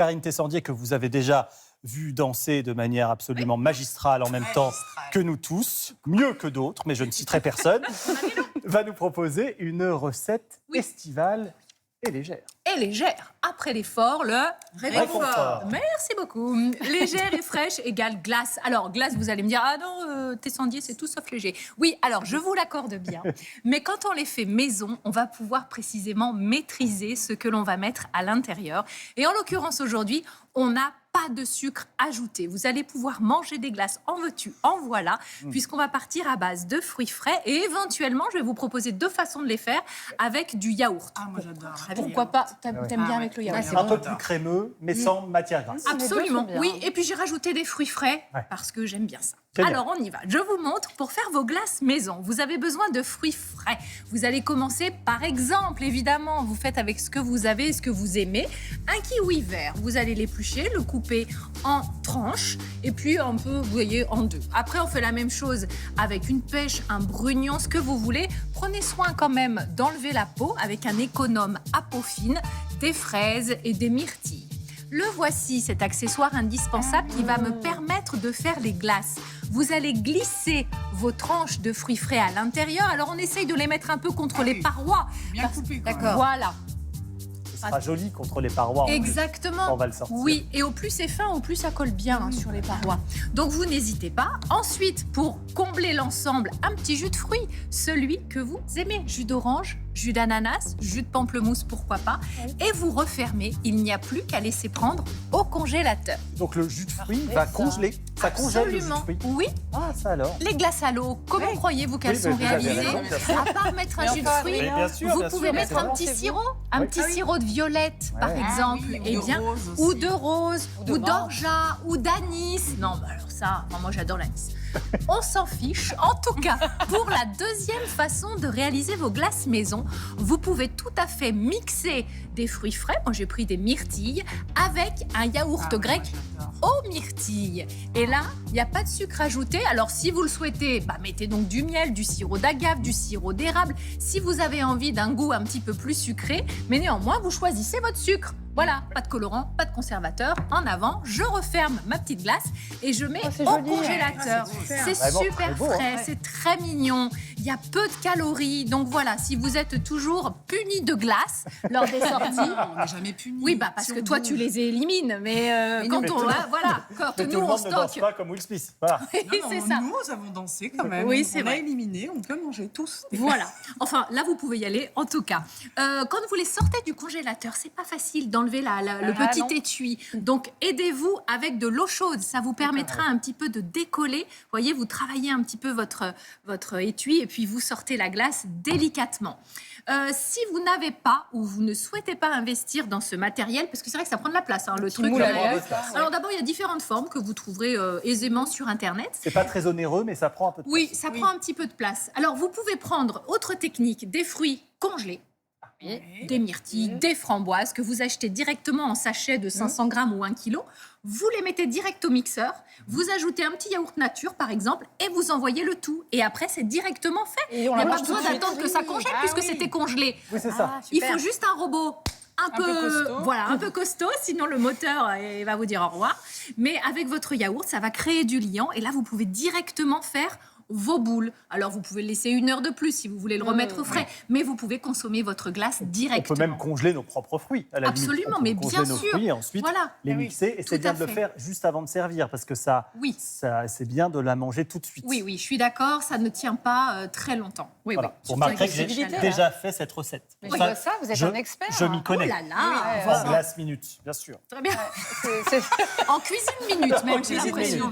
Karine Tessandier, que vous avez déjà vu danser de manière absolument magistrale en même temps que nous tous, mieux que d'autres, mais je ne citerai personne, va nous proposer une recette estivale et légère. Et légère. Après l'effort, le réconfort. Merci beaucoup. Légère et fraîche égale glace. Alors, glace, vous allez me dire, ah non, Tessandier, c'est tout sauf léger. Oui, alors, je vous l'accorde bien. Mais quand on les fait maison, on va pouvoir précisément maîtriser ce que l'on va mettre à l'intérieur. Et en l'occurrence, aujourd'hui, on n'a pas de sucre ajouté. Vous allez pouvoir manger des glaces en veux-tu, en voilà, puisqu'on va partir à base de fruits frais. Et éventuellement, je vais vous proposer 2 façons de les faire avec du yaourt. Ah, moi j'adore. Pourquoi pas? T'aimes bien avec le yaourt? Un peu plus crémeux, mais sans matière grasse. Absolument, oui. Et puis j'ai rajouté des fruits frais parce que j'aime bien ça. Alors on y va. Je vous montre pour faire vos glaces maison. Vous avez besoin de fruits frais. Vous allez commencer par exemple, évidemment, vous faites avec ce que vous avez, ce que vous aimez. Un kiwi vert, vous allez l'éplucher, le couper en tranches et puis un peu, vous voyez, en 2. Après, on fait la même chose avec une pêche, un brugnon, ce que vous voulez. Prenez soin quand même d'enlever la peau avec un économe à peau fine, des fraises et des myrtilles. Le voici, cet accessoire indispensable qui va me permettre de faire les glaces. Vous allez glisser vos tranches de fruits frais à l'intérieur. Alors, on essaye de les mettre un peu contre les parois. Bien coupé, quoi. D'accord. Voilà. Ce sera joli contre les parois. Exactement. On va le sortir. Oui, et au plus c'est fin, au plus ça colle bien sur les parois. Donc, vous n'hésitez pas. Ensuite, pour combler l'ensemble, un petit jus de fruits, celui que vous aimez. Jus d'orange, jus d'ananas, jus de pamplemousse, pourquoi pas. Et vous refermez. Il n'y a plus qu'à laisser prendre au congélateur. Donc le jus de fruits va congeler. Ça congèle le jus de fruits. Oui. Ah, ça alors. Les glaces à l'eau, comment croyez-vous qu'elles sont vous avez réalisées? raison, bien sûr. À part mettre un jus de fruits, Mais bien sûr, vous bien pouvez sûr, mettre mais un petit sirop, un petit sirop de violette, par exemple, oui, ou de rose aussi. ou de rose, ou d'orgeat, ou d'anis. Non, bah alors ça, moi j'adore l'anis. On s'en fiche. En tout cas, pour la deuxième façon de réaliser vos glaces maison, vous pouvez tout à fait mixer des fruits frais. Moi, j'ai pris des myrtilles avec un yaourt grec aux myrtilles. Et là, il n'y a pas de sucre ajouté. Alors, si vous le souhaitez, mettez donc du miel, du sirop d'agave, du sirop d'érable. Si vous avez envie d'un goût un petit peu plus sucré, mais néanmoins, vous choisissez votre sucre. Voilà, pas de colorant, pas de conservateur. En avant, je referme ma petite glace et je mets au congélateur. C'est super frais, c'est très mignon. Il y a peu de calories. Donc voilà, si vous êtes toujours puni de glace lors des sorties... Non, on n'est jamais puni. Oui, parce que toi, tu les élimines. Mais quand on... Voilà, quand Mais nous, tout le on monde ne danse stocke... pas comme Will Smith. Voilà. C'est ça. Nous avons dansé quand même. Oui, c'est on a vrai. éliminé, on peut manger tous. Voilà. Enfin, là, vous pouvez y aller, en tout cas. Quand vous les sortez du congélateur, c'est pas facile d'enlever le petit étui. Donc, aidez-vous avec de l'eau chaude. Ça vous permettra un petit peu de décoller. Vous voyez, vous travaillez un petit peu votre étui et puis vous sortez la glace délicatement. Si vous n'avez pas ou vous ne souhaitez pas investir dans ce matériel, parce que c'est vrai que ça prend de la place, le truc. Alors d'abord, il y a différentes formes que vous trouverez aisément sur Internet. C'est pas très onéreux, mais ça prend un peu de place. Oui, ça prend un petit peu de place. Alors, vous pouvez prendre, autre technique, des fruits congelés. Des myrtilles, des framboises que vous achetez directement en sachet de 500 grammes ou 1 kg. Vous les mettez direct au mixeur, vous ajoutez un petit yaourt nature par exemple et vous envoyez le tout. Et après, c'est directement fait. Il n'y a pas besoin d'attendre que ça congèle puisque c'était congelé. Oui, c'est ça. Il faut juste un robot un peu costaud, sinon le moteur va vous dire au revoir. Mais avec votre yaourt, ça va créer du liant et là, vous pouvez directement faire vos boules. Alors, vous pouvez le laisser 1 heure de plus si vous voulez le remettre au frais, mais vous pouvez consommer votre glace directement. On peut même congeler nos propres fruits, à la limite. Absolument, On peut mais bien congeler nos sûr. fruits et ensuite les mixer. Et c'est bien de le faire juste avant de servir, parce que c'est bien de la manger tout de suite. Oui, je suis d'accord, ça ne tient pas très longtemps. Oui. Pour marquer que j'ai déjà fait cette recette. Mais ça, vous êtes un expert. Je m'y connais. Oh là là. En glace minute, bien sûr. Très bien. En cuisine minute, même, j'ai l'impression.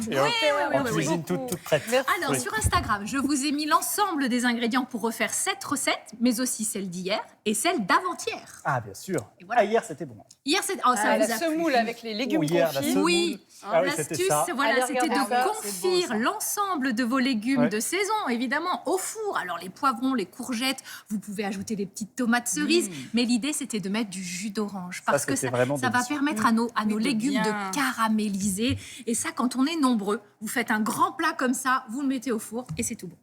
En cuisine toute prête. Alors, sur Instagram, je vous ai mis l'ensemble des ingrédients pour refaire cette recette, mais aussi celle d'hier et celle d'avant-hier. Ah, bien sûr. Voilà. Hier, c'était bon. Hier, ça vous a la plu. semoule avec les légumes confits. Oui, c'était l'astuce, ça. c'était regardez ça, de confire l'ensemble de vos légumes de saison, évidemment, au four. Alors, les poivrons, les courgettes, vous pouvez ajouter des petites tomates cerises, mais l'idée, c'était de mettre du jus d'orange, parce que ça va permettre à nos légumes de caraméliser. Et ça, quand on est nombreux, vous faites un grand plat comme ça, vous le mettez au four et c'est tout bon.